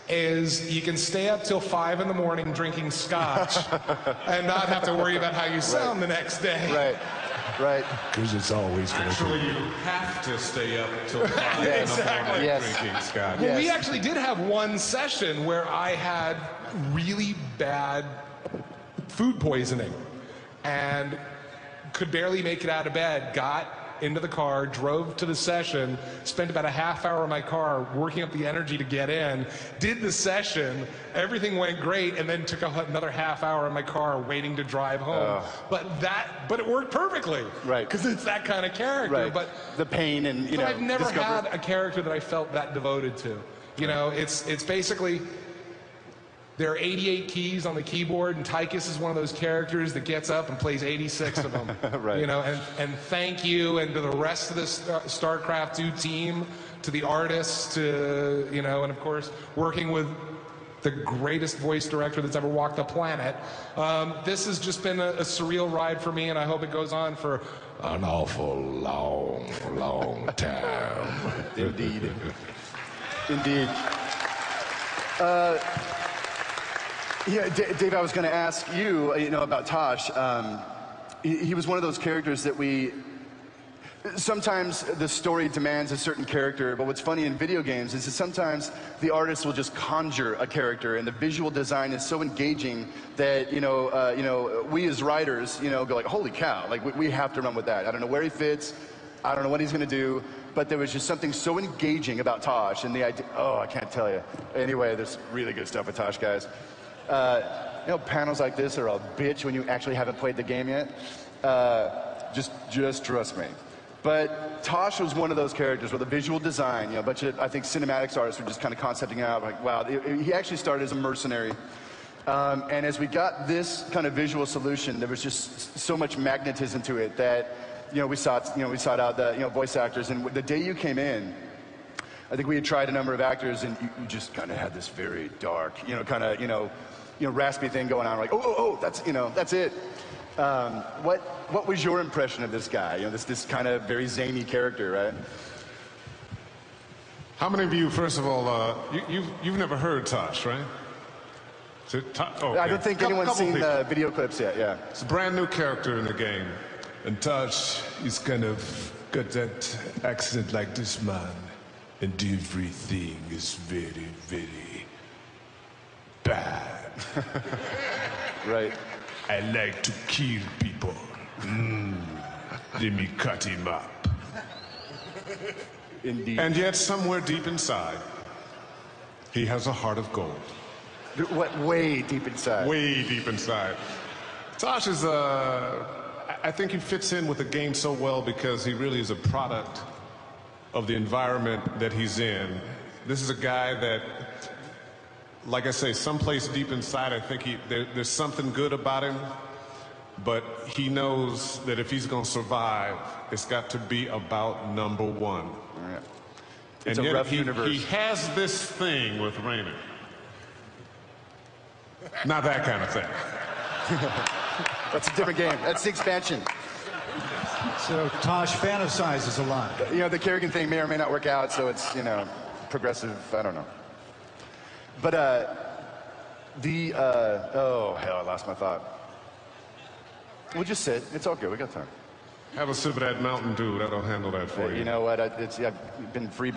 is you can stay up till 5 in the morning drinking scotch and not have to worry about how you sound the next day. Right. Right. Because it's always going to Actually, you have to stay up till 5 in the morning drinking scotch. Well, we actually did have one session where I had really bad food poisoning and could barely make it out of bed, got into the car, drove to the session, spent about a half hour in my car working up the energy to get in, did the session, everything went great, and then took another half hour in my car waiting to drive home. But it worked perfectly. Right. Because it's that kind of character. Right. But the pain and, you know, I've never had a character that I felt that devoted to. You know, it's basically, there are 88 keys on the keyboard, and Tychus is one of those characters that gets up and plays 86 of them. Right. You know, and thank you, and to the rest of the Starcraft 2 team, to the artists, to, you know, and of course, working with the greatest voice director that's ever walked the planet. This has just been a surreal ride for me, and I hope it goes on for an awful long, long time. Indeed. Indeed. Yeah, Dave, I was going to ask you, you know, about Tosh. He was one of those characters that sometimes the story demands a certain character, but what's funny in video games is that sometimes the artist will just conjure a character, and the visual design is so engaging that, we as writers, you know, go like, holy cow, like we have to run with that. I don't know where he fits, I don't know what he's going to do, but there was just something so engaging about Tosh, and the idea, oh, I can't tell you. Anyway, there's really good stuff with Tosh, guys. You know, panels like this are a bitch when you actually haven't played the game yet. Just trust me. But Tosh was one of those characters with a visual design, you know, a bunch of, I think, cinematics artists were just kind of concepting out, like, wow, he actually started as a mercenary. And as we got this kind of visual solution, there was just so much magnetism to it that, you know, we sought out the, you know, voice actors, and the day you came in, I think we had tried a number of actors, and you just kind of had this very dark, you know, kind of, you know, raspy thing going on. Like, oh, that's, you know, that's it. What was your impression of this guy? You know, this kind of very zany character, right? How many of you, first of all, you've never heard Tosh, right? Okay. I don't think anyone's seen the video clips yet. Yeah. It's a brand new character in the game, and Tosh is kind of got that accent like this man. And everything is very, very bad. Right. I like to kill people. Let me cut him up. Indeed. And yet, somewhere deep inside, he has a heart of gold. What? Way deep inside? Way deep inside. Tosh is I think he fits in with the game so well because he really is a product of the environment that he's in. This is a guy that, like I say, someplace deep inside, I think there's something good about him, but he knows that if he's going to survive, it's got to be about number one. Right. It's a rough universe. He has this thing with Raymond. Not that kind of thing. That's a different game. That's the expansion. So Tosh fantasizes a lot. You know, the Kerrigan thing may or may not work out, so it's, you know, progressive, I don't know. But, oh, hell, I lost my thought. We'll just sit. It's all good. We got time. Have a sip of that Mountain Dew. That'll handle that for you. You know what? I've been free